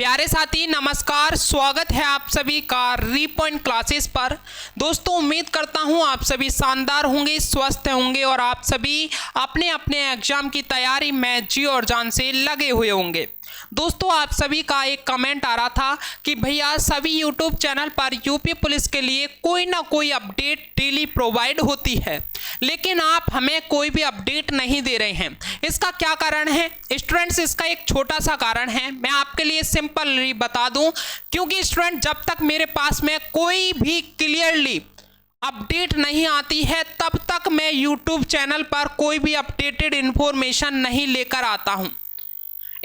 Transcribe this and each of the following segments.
प्यारे साथी नमस्कार, स्वागत है आप सभी का रीपॉइंट क्लासेस पर। दोस्तों उम्मीद करता हूं आप सभी शानदार होंगे, स्वस्थ होंगे और आप सभी अपने अपने एग्जाम की तैयारी में जी और जान से लगे हुए होंगे। दोस्तों आप सभी का एक कमेंट आ रहा था कि भैया सभी यूट्यूब चैनल पर यूपी पुलिस के लिए कोई ना कोई अपडेट डेली प्रोवाइड होती है, लेकिन आप हमें कोई भी अपडेट नहीं दे रहे हैं। इसका क्या कारण है स्टूडेंट्स? इसका एक छोटा सा कारण है, मैं आपके लिए सिंपल बता दूं। क्योंकि स्टूडेंट जब तक मेरे पास में कोई भी क्लियरली अपडेट नहीं आती है तब तक मैं यूट्यूब चैनल पर कोई भी अपडेटेड इंफॉर्मेशन नहीं लेकर आता हूं।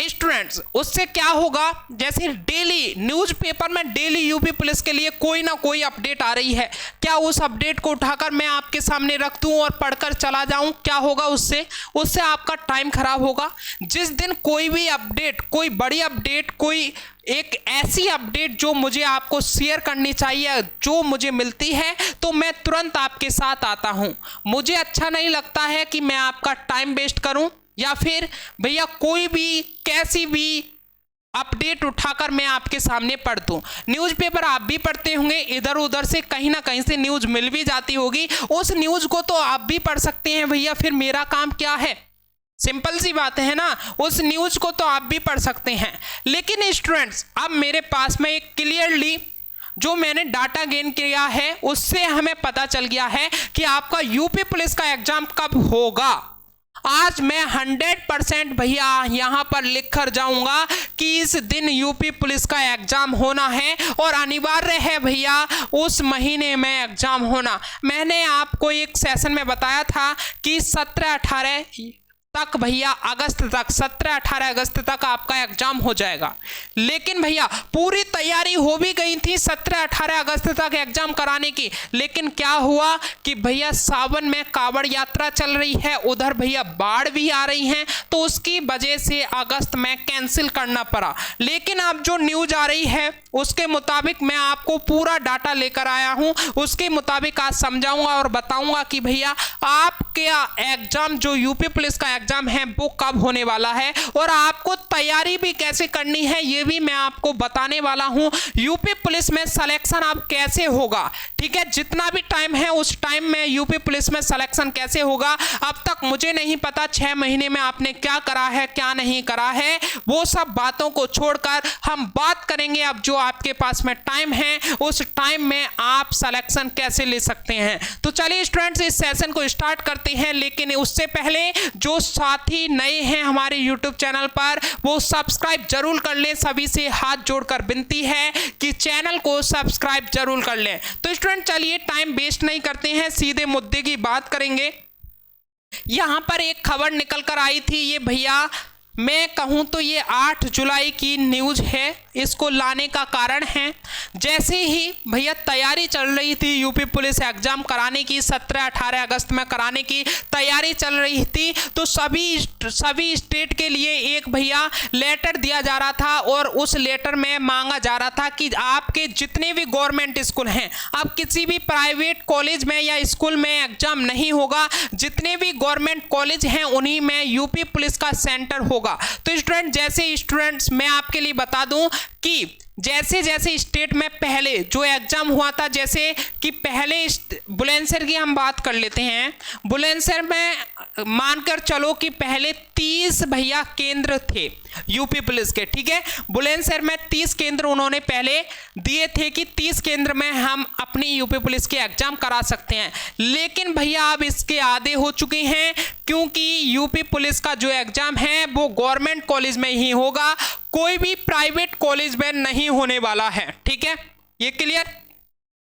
स्टूडेंट्स उससे क्या होगा, जैसे डेली न्यूज़पेपर में डेली यूपी पुलिस के लिए कोई ना कोई अपडेट आ रही है, क्या उस अपडेट को उठाकर मैं आपके सामने रख दूं और पढ़कर चला जाऊं? क्या होगा उससे आपका टाइम खराब होगा। जिस दिन कोई भी अपडेट, कोई बड़ी अपडेट, कोई एक ऐसी अपडेट जो मुझे आपको शेयर करनी चाहिए, जो मुझे मिलती है, तो मैं तुरंत आपके साथ आता हूं। मुझे अच्छा नहीं लगता है कि मैं आपका टाइम वेस्ट करूं या फिर भैया कोई भी कैसी भी अपडेट उठाकर मैं आपके सामने पढ़ दूं। न्यूज़पेपर आप भी पढ़ते होंगे, इधर उधर से कहीं ना कहीं से न्यूज़ मिल भी जाती होगी, उस न्यूज़ को तो आप भी पढ़ सकते हैं भैया, फिर मेरा काम क्या है? सिंपल सी बात है ना, उस न्यूज़ को तो आप भी पढ़ सकते हैं। लेकिन स्टूडेंट्स अब मेरे पास में एक क्लियरली जो मैंने डाटा गेन किया है उससे हमें पता चल गया है कि आपका यूपी पुलिस का एग्जाम कब होगा। आज मैं 100% भैया यहां पर लिख कर जाऊंगा कि इस दिन यूपी पुलिस का एग्जाम होना है और अनिवार्य है भैया उस महीने में एग्जाम होना। मैंने आपको एक सेशन में बताया था कि 17-18 तक भैया अगस्त तक 17-18 अगस्त तक आपका एग्जाम हो जाएगा। लेकिन भैया पूरी तैयारी हो भी गई थी 17-18 अगस्त तक एग्जाम कराने की, लेकिन क्या हुआ कि भैया सावन में कांवड़ यात्रा चल रही है, उधर भैया बाढ़ भी आ रही हैं, तो उसकी वजह से अगस्त में कैंसिल करना पड़ा। लेकिन अब जो न्यूज आ रही है उसके मुताबिक मैं आपको पूरा डाटा लेकर आया हूं, उसके मुताबिक आज समझाऊंगा और बताऊंगा कि भैया आपका एग्जाम जो यूपी पुलिस का एग्जाम है वो कब होने वाला है और आपको तैयारी भी कैसे करनी है ये भी मैं आपको बताने वाला हूं। यूपी पुलिस में सिलेक्शन अब कैसे होगा, ठीक है, जितना भी टाइम है उस टाइम में यूपी पुलिस में सिलेक्शन कैसे होगा अब तक मुझे नहीं पता। 6 महीने में आपने क्या करा है क्या नहीं करा है, वो सब बातों को छोड़कर हम बात करेंगे अब जो आपके पास में टाइम है उस टाइम में आप सिलेक्शन कैसे ले सकते हैं। तो चलिए स्टूडेंट्स इस सेशन को स्टार्ट करते हैं, लेकिन उससे पहले जो साथी नए हैं हमारे यूट्यूब चैनल पर वो सब्सक्राइब जरूर कर लें। सभी से हाथ जोड़कर विनती है कि चैनल को सब्सक्राइब जरूर कर लें। तो स्टूडेंट चलिए टाइम वेस्ट नहीं करते हैं, सीधे मुद्दे की बात करेंगे। यहां पर एक खबर निकल कर आई थी, ये भैया मैं कहूं तो ये 8 जुलाई की न्यूज़ है। इसको लाने का कारण है जैसे ही भैया तैयारी चल रही थी यूपी पुलिस एग्जाम कराने की, 17-18 अगस्त में कराने की तैयारी चल रही थी, तो सभी स्टेट के लिए एक भैया लेटर दिया जा रहा था और उस लेटर में मांगा जा रहा था कि आपके जितने भी गवर्नमेंट स्कूल हैं, अब किसी भी प्राइवेट कॉलेज में या स्कूल में एग्जाम नहीं होगा, जितने भी गवर्नमेंट कॉलेज हैं उन्हीं में यूपी पुलिस का सेंटर होगा। तो स्टूडेंट जैसे स्टूडेंट्स मैं आपके लिए बता दूं कि जैसे जैसे स्टेट में पहले जो एग्जाम हुआ था, जैसे कि पहले बुलंदशहर की हम बात कर लेते हैं। बुलंदशहर में मानकर चलो कि पहले 30 भैया केंद्र थे यूपी पुलिस के, ठीक है, बुलंदशहर में 30 केंद्र उन्होंने पहले दिए थे कि 30 केंद्र में हम अपनी यूपी पुलिस के एग्जाम करा सकते हैं। लेकिन भैया अब इसके आधे हो चुके हैं, क्योंकि यूपी पुलिस का जो एग्जाम है वो गवर्नमेंट कॉलेज में ही होगा, कोई भी प्राइवेट कॉलेज में नहीं होने वाला है, ठीक है, ये क्लियर।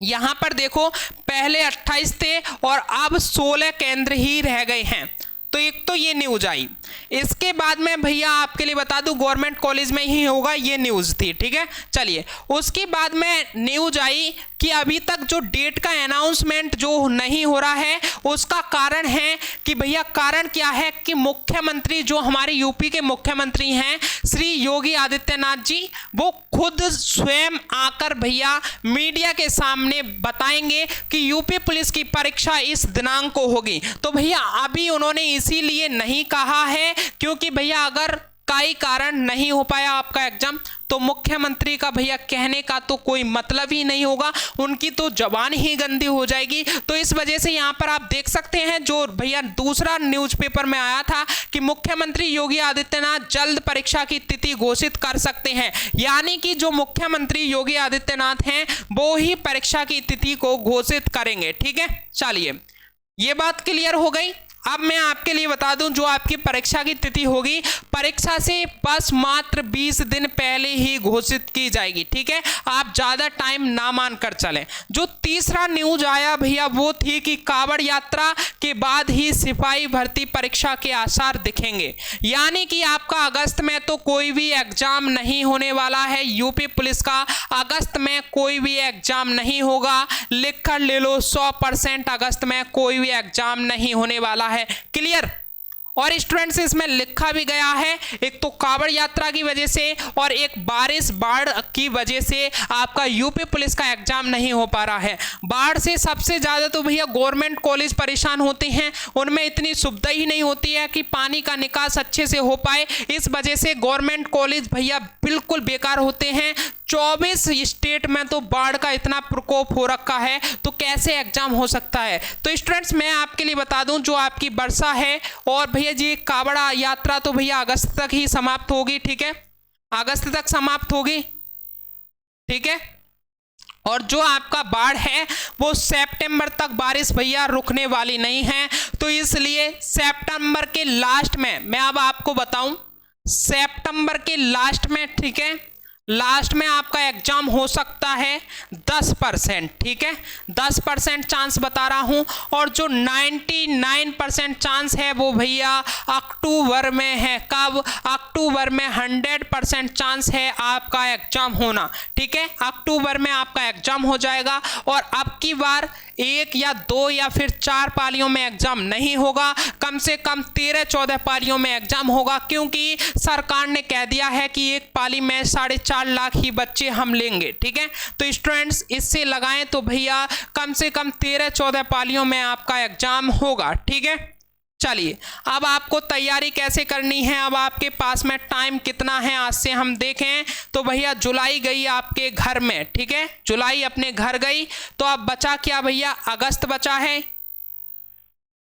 यहां पर देखो पहले 28 थे और अब 16 केंद्र ही रह गए हैं। तो एक तो ये न्यूज आई, इसके बाद में भैया आपके लिए बता दूं गवर्नमेंट कॉलेज में ही होगा, ये न्यूज़ थी, ठीक है। चलिए उसके बाद में न्यूज आई कि अभी तक जो डेट का अनाउंसमेंट जो नहीं हो रहा है उसका कारण है कि भैया कारण क्या है कि मुख्यमंत्री जो हमारे यूपी के मुख्यमंत्री हैं श्री योगी आदित्यनाथ जी, वो खुद स्वयं आकर भैया मीडिया के सामने बताएंगे कि यूपी पुलिस की परीक्षा इस दिनांक को होगी। तो भैया अभी उन्होंने इसीलिए नहीं कहा है क्योंकि भैया अगर कई कारण नहीं हो पाया आपका एग्जाम, तो मुख्यमंत्री का भैया कहने का तो कोई मतलब ही नहीं होगा, उनकी तो जबान ही गंदी हो जाएगी। तो इस वजह से यहाँ पर आप देख सकते हैं जो भैया दूसरा न्यूज़पेपर में आया था कि मुख्यमंत्री योगी आदित्यनाथ जल्द परीक्षा की तिथि घोषित कर सकते हैं, यानी कि जो मुख्यमंत्री योगी आदित्यनाथ हैं वो ही परीक्षा की तिथि को घोषित करेंगे। ठीक है, चलिए ये बात क्लियर हो गई। अब मैं आपके लिए बता दूं जो आपकी परीक्षा की तिथि होगी, परीक्षा से बस मात्र 20 दिन पहले ही घोषित की जाएगी। ठीक है, आप ज़्यादा टाइम ना मान कर चलें। जो तीसरा न्यूज आया भैया वो थी कि कांवड़ यात्रा के बाद ही सिपाही भर्ती परीक्षा के आसार दिखेंगे, यानी कि आपका अगस्त में तो कोई भी एग्जाम नहीं होने वाला है। यूपी पुलिस का अगस्त में कोई भी एग्जाम नहीं होगा, लिख कर ले लो 100% अगस्त में कोई भी एग्जाम नहीं होने वाला है। क्लियर? और स्टूडेंट्स इसमें लिखा भी गया है, एक तो कांवड़ यात्रा की वजह से और एक बाढ़ की वजह से आपका यूपी पुलिस का एग्जाम नहीं हो पा रहा है। बाढ़ से सबसे ज़्यादा तो भैया गवर्नमेंट कॉलेज परेशान होते हैं, उनमें इतनी सुविधा ही नहीं होती है कि पानी का निकास अच्छे से हो पाए। इस वजह से गवर्नमेंट कॉलेज भैया बिल्कुल बेकार होते हैं। 24 स्टेट में तो बाढ़ का इतना प्रकोप हो रखा है, तो कैसे एग्जाम हो सकता है। तो स्टूडेंट्स मैं आपके लिए बता दूं जो आपकी वर्षा है और भैया जी कांवड़ यात्रा तो भैया अगस्त तक ही समाप्त होगी। ठीक है, अगस्त तक समाप्त होगी। ठीक है, और जो आपका बाढ़ है वो सितंबर तक बारिश भैया रुकने वाली नहीं है, तो इसलिए सितंबर के लास्ट में मैं अब आपको बताऊं, सितंबर के लास्ट में, ठीक है, लास्ट में आपका एग्जाम हो सकता है 10%। ठीक है, 10% चांस बता रहा हूं, और जो 99% चांस है वो भैया अक्टूबर में है। कब? अक्टूबर में 100% चांस है आपका एग्जाम होना। ठीक है, अक्टूबर में आपका एग्जाम हो जाएगा, और अब की बार 1 या 2 या फिर 4 पालियों में एग्जाम नहीं होगा, कम से कम 13-14 पालियों में एग्जाम होगा, क्योंकि सरकार ने कह दिया है कि एक पाली में 4.5 लाख ही बच्चे हम लेंगे। ठीक है, तो स्टूडेंट्स इससे लगाएं तो भैया कम से कम 13-14 पालियों में आपका एग्जाम होगा। ठीक है, चलिए अब आपको तैयारी कैसे करनी है, अब आपके पास में टाइम कितना है आज से हम देखें तो भैया जुलाई गई आपके घर में। ठीक है, जुलाई अपने घर गई, तो अब बचा क्या भैया? अगस्त बचा है,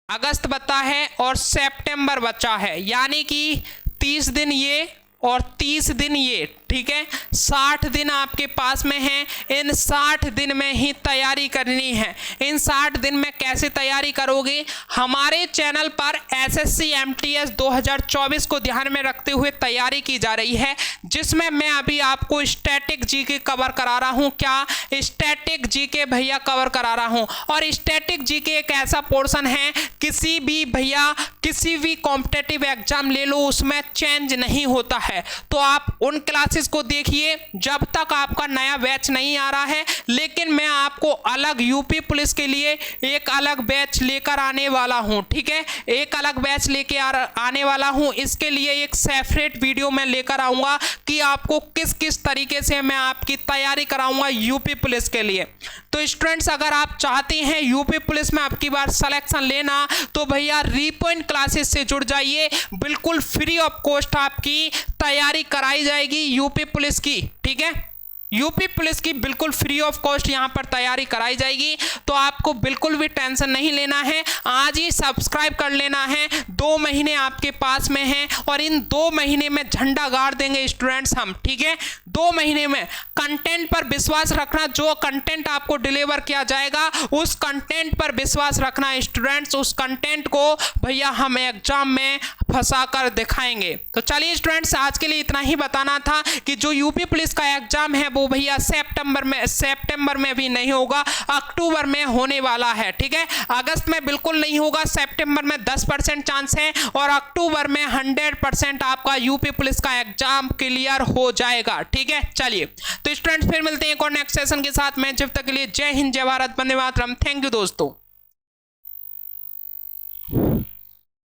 अगस्त बचा है और सितंबर बचा है, यानी कि 30 दिन ये और 30 दिन ये। ठीक है, 60 दिन आपके पास में हैं, इन 60 दिन में ही तैयारी करनी है। इन 60 दिन में कैसे तैयारी करोगे? हमारे चैनल पर एसएससी एमटीएस 2024 को ध्यान में रखते हुए तैयारी की जा रही है, जिसमें मैं अभी आपको स्टैटिक जीके कवर करा रहा हूं। क्या? स्टैटिक जीके भैया कवर करा रहा हूं, और स्टैटिक जीके एक ऐसा पोर्शन है किसी भी भैया किसी भी कॉम्पिटेटिव एग्जाम ले लो उसमें चेंज नहीं होता है। तो आप उन क्लासेस को देखिए जब तक आपका नया बैच नहीं आ रहा है, लेकिन मैं आपको अलग यूपी पुलिस के लिए एक अलग बैच लेकर आने वाला हूं। ठीक है, एक अलग बैच लेके आने वाला हूं, इसके लिए एक सेपरेट वीडियो में लेकर आऊंगा कि आपको किस किस तरीके से मैं आपकी तैयारी कराऊंगा यूपी पुलिस के लिए। तो स्टूडेंट्स अगर आप चाहते हैं यूपी पुलिस में आपकी बार सिलेक्शन लेना तो भैया रीपॉइंट क्लासेस से जुड़ जाइए, बिल्कुल फ्री ऑफ कॉस्ट आपकी तैयारी कराई जाएगी यूपी पुलिस की। ठीक है, यूपी पुलिस की बिल्कुल फ्री ऑफ कॉस्ट यहाँ पर तैयारी कराई जाएगी, तो आपको बिल्कुल भी टेंशन नहीं लेना है। आज ही सब्सक्राइब कर लेना है, 2 महीने आपके पास में हैं, और इन 2 महीने में झंडा गाड़ देंगे स्टूडेंट्स हम। ठीक है, 2 महीने में कंटेंट पर विश्वास रखना, जो कंटेंट आपको डिलीवर किया जाएगा उस कंटेंट पर विश्वास रखना स्टूडेंट्स, उस कंटेंट को भैया हम एग्जाम में फंसा कर दिखाएंगे। तो चलिए स्टूडेंट्स आज के लिए इतना ही बताना था कि जो यूपी पुलिस का एग्जाम है वो भैया सितंबर में भी नहीं होगा, अक्टूबर में होने वाला है। ठीक है, अगस्त में बिल्कुल नहीं होगा, सितंबर में 10% चांस है, और अक्टूबर में 100% आपका यूपी पुलिस का एग्जाम क्लियर हो जाएगा। ठीक है, चलिए तो स्टूडेंट्स फिर मिलते हैं एक और नेक्स्ट सेशन के साथ में, जब तक के लिए जय हिंद, जय भारत, वंदे मातरम। थैंक यू दोस्तों।